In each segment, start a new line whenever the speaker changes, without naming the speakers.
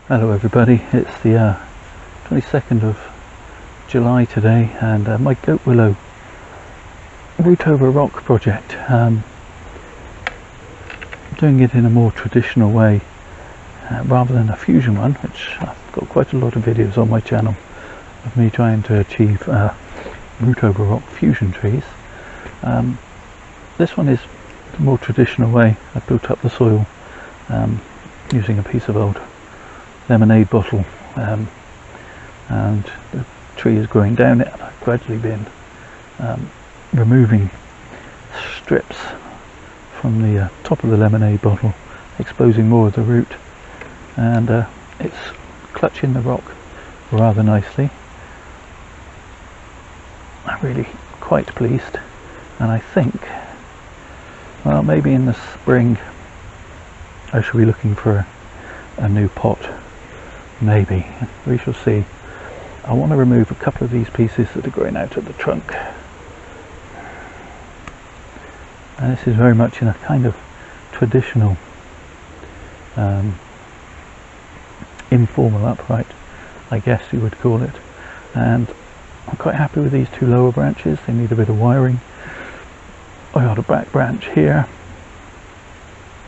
Hello everybody, it's the 22nd of July today, and my goat willow root over rock project. Doing it in a more traditional way rather than a fusion one, which I've got quite a lot of videos on my channel of me trying to achieve root over rock fusion trees. This one is the more traditional way. I built up the soil using a piece of old lemonade bottle, and the tree is growing down it, and I've gradually been removing strips from the top of the lemonade bottle, exposing more of the root, and it's clutching the rock rather nicely. I'm really quite pleased, and I think, well, maybe in the spring I shall be looking for a new pot. Maybe, we shall see. I want to remove a couple of these pieces that are growing out of the trunk, and this is very much in a kind of traditional informal upright, I guess you would call it, and I'm quite happy with these two lower branches. They need a bit of wiring. I got a back branch here,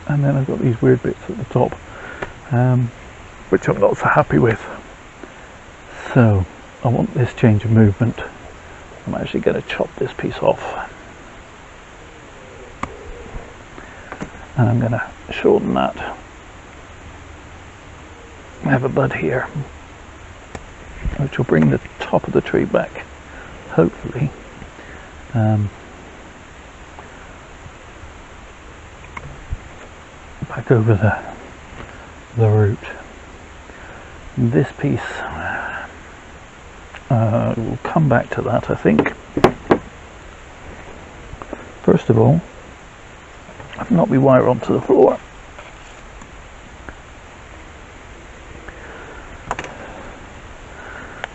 and then I've got these weird bits at the top, which I'm not so happy with. So I want this change of movement. I'm actually going to chop this piece off, and I'm going to shorten that. I have a bud here which will bring the top of the tree back, hopefully. Back over the root. This piece, we'll come back to that, I think. First of all, I've knocked my wire onto the floor.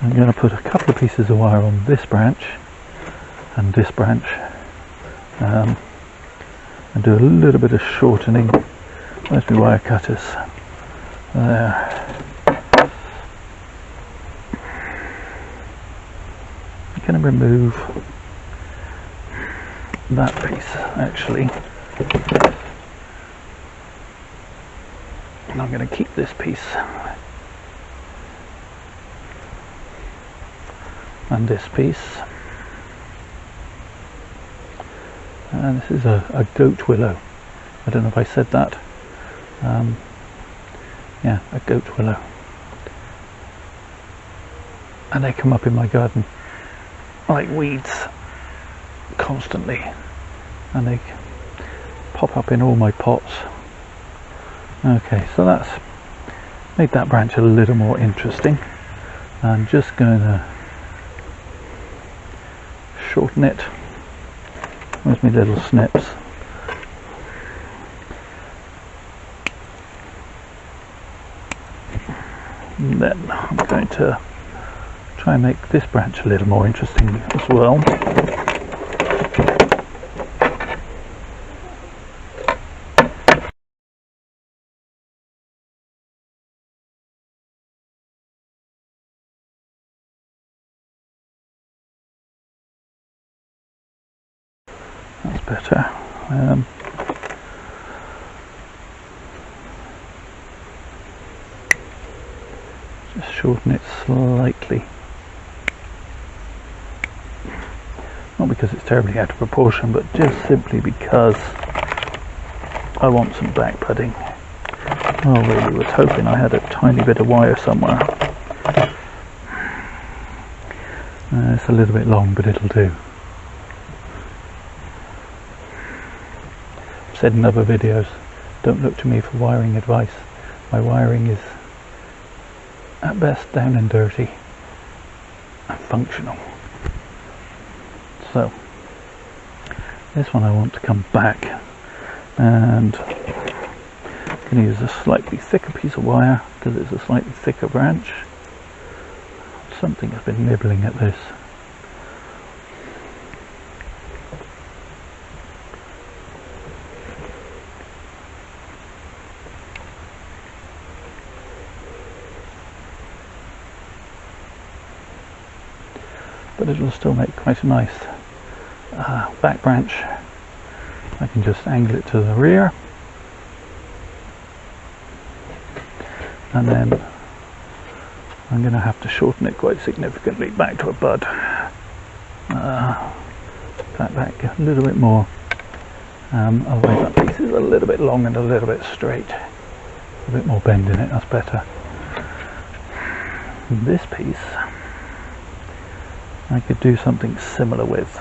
I'm going to put a couple of pieces of wire on this branch and this branch, and do a little bit of shortening. Where's my wire cutters? There. I'm going to remove that piece actually, and I'm going to keep this piece and this piece, and this is a goat willow. I don't know if I said that. Yeah, a goat willow, and they come up in my garden like weeds constantly, and they pop up in all my pots. Okay, so that's made that branch a little more interesting. I'm just going to shorten it. Where's my little snips? And then I'm going to try and make this branch a little more interesting as well. That's better. Just shorten it slightly. Not because it's terribly out of proportion, but just simply because I want some back pudding. I really was hoping I had a tiny bit of wire somewhere. It's a little bit long, but it'll do. I've said in other videos, don't look to me for wiring advice. My wiring is at best down and dirty and functional. So this one I want to come back, and I'm going to use a slightly thicker piece of wire because it's a slightly thicker branch. Something has been nibbling at this. but it'll still make quite a nice back branch. I can just angle it to the rear, and then I'm going to have to shorten it quite significantly back to a bud. Back a little bit more. Otherwise that piece is a little bit long and a little bit straight. A bit more bend in it, that's better. This piece I could do something similar with.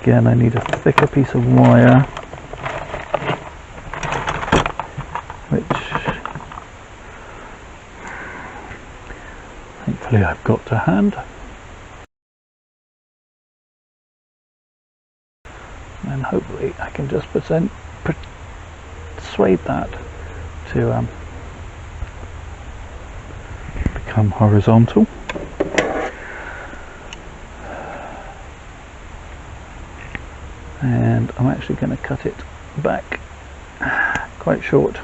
Again, I need a thicker piece of wire, which thankfully I've got to hand. And hopefully I can just persuade that to become horizontal. And I'm actually going to cut it back quite short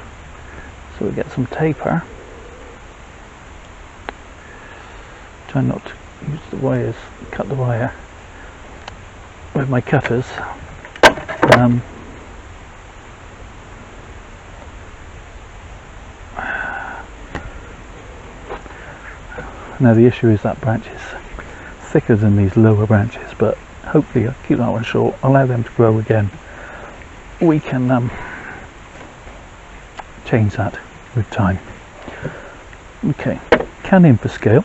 so we get some taper. Try not to use the wires, cut the wire with my cutters. Now the issue is that branch is thicker than these lower branches, but hopefully I'll keep that one short, allow them to grow again. We can change that with time. Okay, can aim for scale.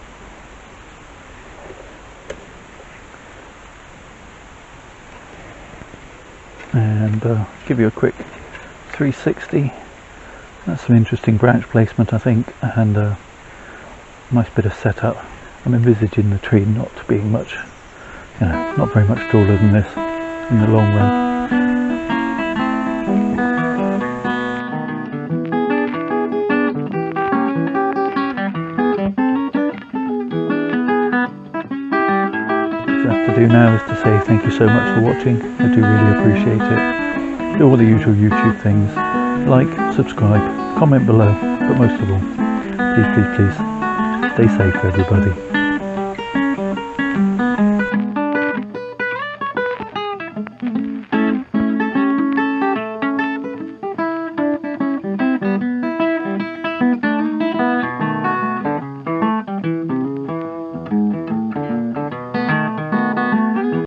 And give you a quick 360. That's some interesting branch placement, I think, and nice bit of setup. I'm envisaging the tree not being much, not very much taller than this in the long run. What I have to do now is to say thank you so much for watching. I do really appreciate it. Do all the usual YouTube things, like, subscribe, comment below, but most of all, please stay safe everybody.